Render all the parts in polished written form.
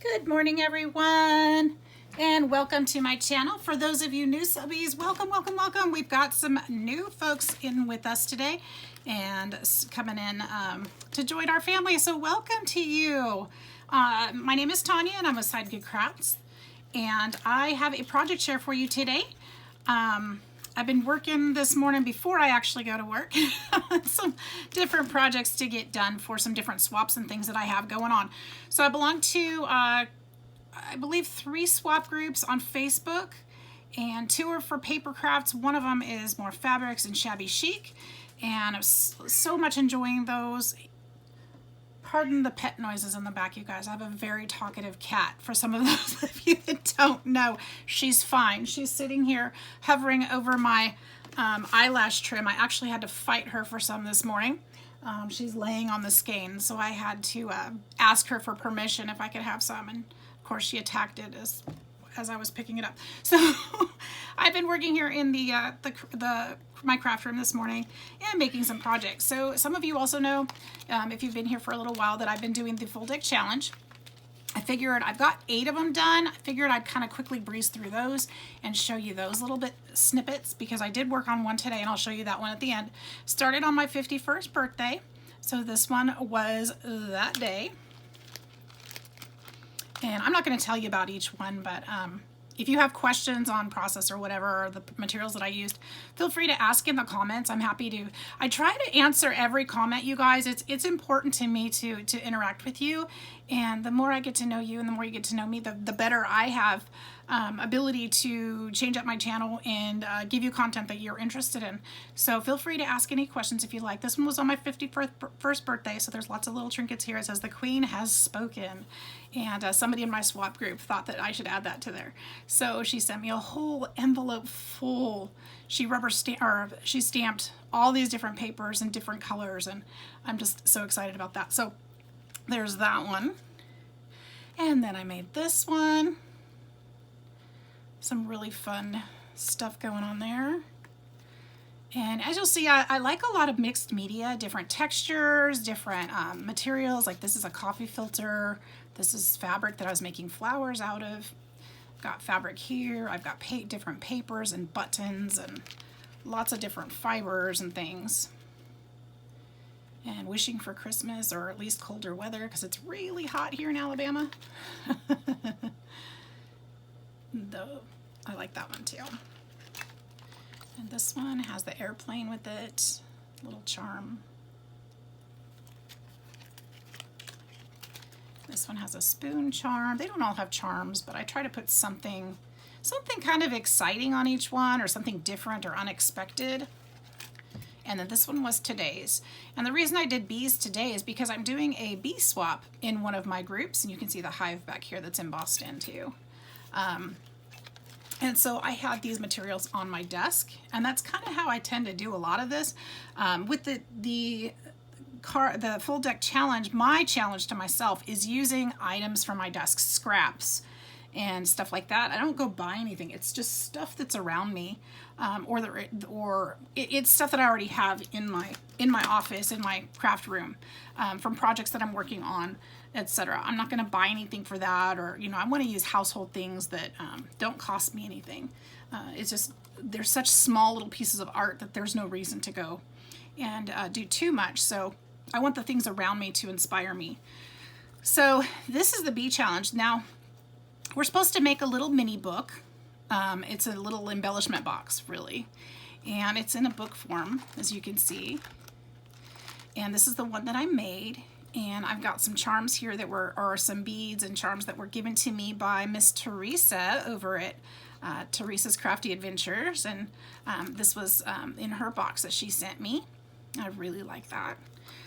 Good morning, everyone, and welcome to my channel. For those of you new subbies, welcome, welcome, welcome. We've got some new folks in with us today and coming in to join our family, so welcome to you. My name is Tanya, and I'm with Side Good Crafts, and I have a project share for you today. I've been working this morning before I actually go to work on some different projects to get done for some different swaps and things that I have going on. So I belong to, I believe, 3 swap groups on Facebook, and 2 are for paper crafts. One of them is more fabrics and shabby chic, and I'm so much enjoying those. Pardon the pet noises in the back, you guys. I have a very talkative cat. For some of those of you that don't know, she's fine. She's sitting here hovering over my eyelash trim. I actually had to fight her for some this morning. She's laying on the skein, so I had to ask her for permission if I could have some, and of course she attacked it as I was picking it up. So I've been working here in my craft room this morning and making some projects. So some of you also know, if you've been here for a little while, that I've been doing the full deck challenge. I figured I've got 8 of them done. I figured I'd kind of quickly breeze through those and show you those little bit snippets, because I did work on one today and I'll show you that one at the end. Started on my 51st birthday. So this one was that day. And I'm not going to tell you about each one, but if you have questions on process or whatever, or the materials that I used, feel free to ask in the comments. I'm happy to. I try to answer every comment, you guys. It's important to me to interact with you, and the more I get to know you and the more you get to know me, the better I have ability to change up my channel and give you content that you're interested in. So feel free to ask any questions if you like. This one was on my 51st birthday, so there's lots of little trinkets here. It says, "The Queen has spoken," and somebody in my swap group thought that I should add that to there. So she sent me a whole envelope full. She she stamped all these different papers in different colors, and I'm just so excited about that. So there's that one. And then I made this one. Some really fun stuff going on there. And as you'll see, I like a lot of mixed media, different textures, different materials. Like this is a coffee filter. This is fabric that I was making flowers out of. Got fabric here. I've got different papers and buttons and lots of different fibers and things. And wishing for Christmas, or at least colder weather, because it's really hot here in Alabama. Though I like that one too. And this one has the airplane with it, little charm. This one has a spoon charm. They don't all have charms, but I try to put something kind of exciting on each one, or something different or unexpected. And then this one was today's. And the reason I did bees today is because I'm doing a bee swap in one of my groups, and you can see the hive back here that's embossed in too. And so I had these materials on my desk, and that's kind of how I tend to do a lot of this. With the full deck challenge, my challenge to myself is using items from my desk, scraps and stuff like that. I don't go buy anything. It's just stuff that's around me, or it's stuff that I already have in my office, in my craft room, from projects that I'm working on, etc. I'm not going to buy anything for that, or I want to use household things that don't cost me anything. It's just they're such small little pieces of art that there's no reason to go and do too much. So I want the things around me to inspire me. So this is the bee challenge. Now we're supposed to make a little mini book. It's a little embellishment box, really, and it's in a book form, as you can see. And this is the one that I made. And I've got some charms here that or some beads and charms that were given to me by Miss Teresa over at Teresa's Crafty Adventures. And this was in her box that she sent me. I really like that.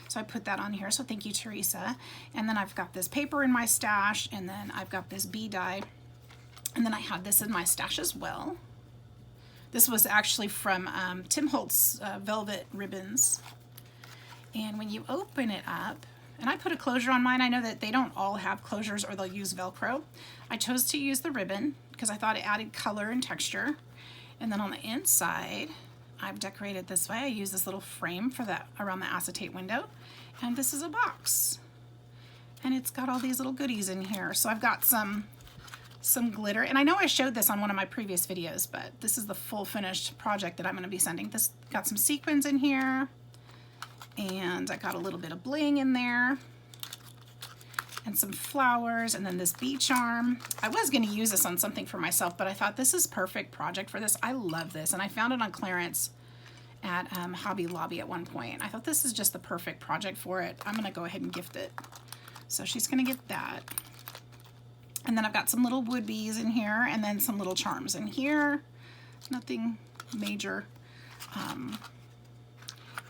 So I put that on here. So thank you, Teresa. And then I've got this paper in my stash. And then I've got this bee die. And then I had this in my stash as well. This was actually from Tim Holtz Velvet Ribbons. And when you open it up, and I put a closure on mine. I know that they don't all have closures, or they'll use Velcro. I chose to use the ribbon because I thought it added color and texture. And then on the inside, I've decorated this way. I use this little frame for that around the acetate window. And this is a box. And it's got all these little goodies in here. So I've got some glitter, and I know I showed this on one of my previous videos, but this is the full finished project that I'm going to be sending. This got some sequins in here, and I got a little bit of bling in there, and some flowers, and then this bee charm. I was going to use this on something for myself, but I thought this is perfect project for this. I love this, and I found it on clearance at Hobby Lobby at one point. I thought this is just the perfect project for it. I'm going to go ahead and gift it. So she's going to get that. And then I've got some little wood bees in here, and then some little charms in here. Nothing major.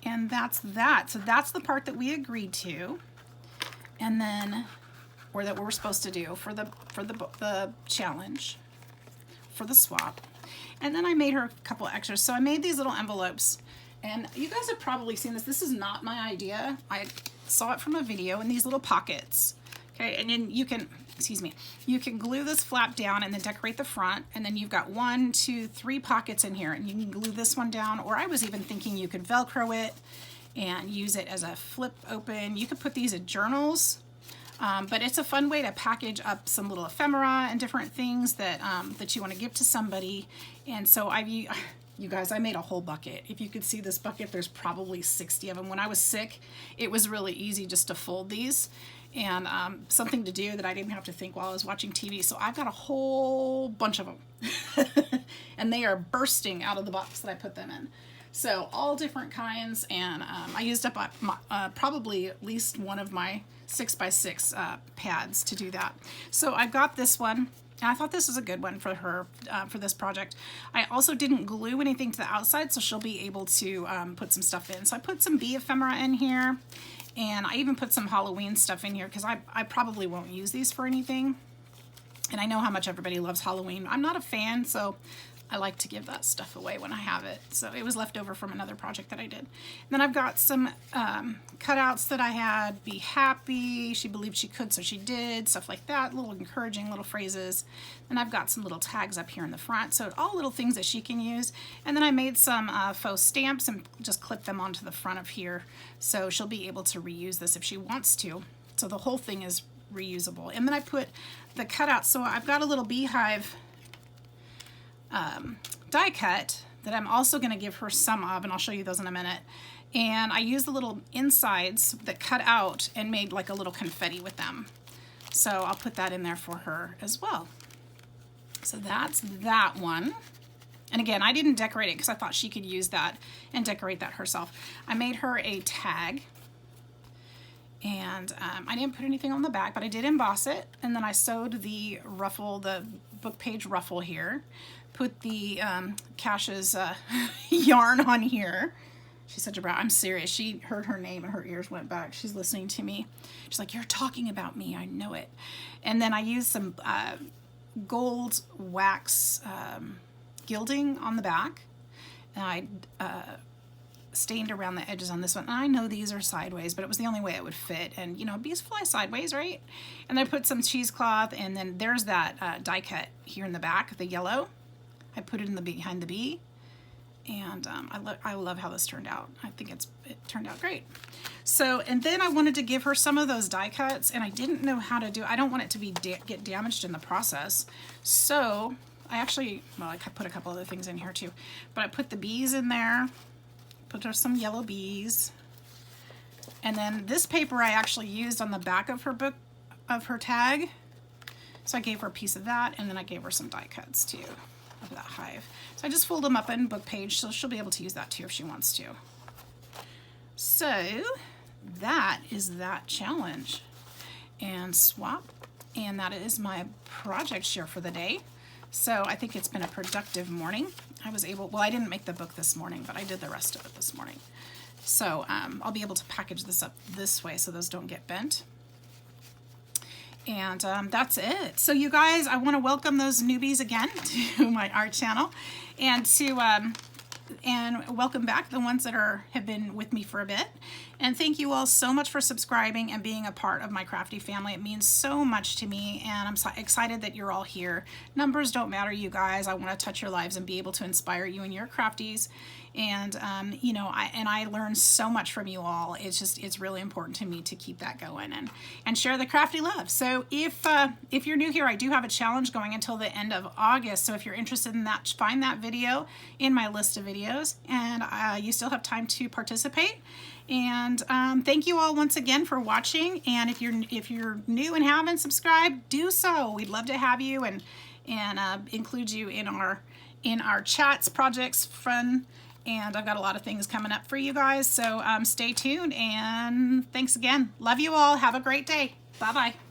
And that's that. So that's the part that we agreed to. And then, or that we're supposed to do for the challenge, for the swap. And then I made her a couple extras. So I made these little envelopes, and you guys have probably seen this. This is not my idea. I saw it from a video in these little pockets. Okay, and then you can, excuse me, you can glue this flap down and then decorate the front, and then you've got 1, 2, 3 pockets in here, and you can glue this one down, or I was even thinking you could Velcro it and use it as a flip open. You could put these in journals, but it's a fun way to package up some little ephemera and different things that that you want to give to somebody. And so you guys, I made a whole bucket. If you could see this bucket, there's probably 60 of them. When I was sick, it was really easy just to fold these, and something to do that I didn't have to think while I was watching TV. So I've got a whole bunch of them, and they are bursting out of the box that I put them in. So all different kinds, and I used up probably at least one of my 6x6 pads to do that. So I've got this one. And I thought this was a good one for her, for this project. I also didn't glue anything to the outside, so she'll be able to put some stuff in. So I put some bee ephemera in here, and I even put some Halloween stuff in here, because I probably won't use these for anything. And I know how much everybody loves Halloween. I'm not a fan, so I like to give that stuff away when I have it. So it was left over from another project that I did. And then I've got some cutouts that I had. Be happy. She believed she could, so she did. Stuff like that. Little encouraging little phrases. And I've got some little tags up here in the front. So all little things that she can use. And then I made some faux stamps and just clipped them onto the front of here. So she'll be able to reuse this if she wants to. So the whole thing is reusable. And then I put the cutouts. So I've got a little beehive die cut that I'm also going to give her some of, and I'll show you those in a minute. And I used the little insides that cut out and made like a little confetti with them. So I'll put that in there for her as well. So that's that one. And again, I didn't decorate it because I thought she could use that and decorate that herself. I made her a tag, and I didn't put anything on the back, but I did emboss it. And then I sewed the ruffle, the book page ruffle here. Put the Cash's yarn on here. She's such a brat. I'm serious. She heard her name and her ears went back. She's listening to me. She's like, "You're talking about me. I know it." And then I used some gold wax gilding on the back. And I stained around the edges on this one. And I know these are sideways, but it was the only way it would fit. And, you know, bees fly sideways, right? And I put some cheesecloth, and then there's that die cut here in the back, the yellow. I put it in the behind the bee, and I love how this turned out. I think it turned out great. So, and then I wanted to give her some of those die cuts, and I didn't know how to do. I don't want it to be get damaged in the process. So I actually, well, I put a couple other things in here too, but I put the bees in there. Put her some yellow bees, and then this paper I actually used on the back of her book, of her tag. So I gave her a piece of that, and then I gave her some die cuts too of that hive. So I just fold them up in book page, so she'll be able to use that too if she wants to. So that is that challenge and swap, and that is my project share for the day. So I think it's been a productive morning. I was able, well, I didn't make the book this morning, but I did the rest of it this morning. So I'll be able to package this up this way so those don't get bent. And that's it. So you guys, I want to welcome those newbies again to my art channel, and to and welcome back the ones that have been with me for a bit. And thank you all so much for subscribing and being a part of my crafty family. It means so much to me, and I'm so excited that you're all here. Numbers don't matter, you guys. I want to touch your lives and be able to inspire you in your crafties. And you know, I learned so much from you all. It's really important to me to keep that going and share the crafty love. So if you're new here, I do have a challenge going until the end of August. So if you're interested in that, find that video in my list of videos, and you still have time to participate. And thank you all once again for watching. And if you're new and haven't subscribed, do so. We'd love to have you and include you in our chats, projects, fun. And I've got a lot of things coming up for you guys. So stay tuned, and thanks again. Love you all. Have a great day. Bye-bye.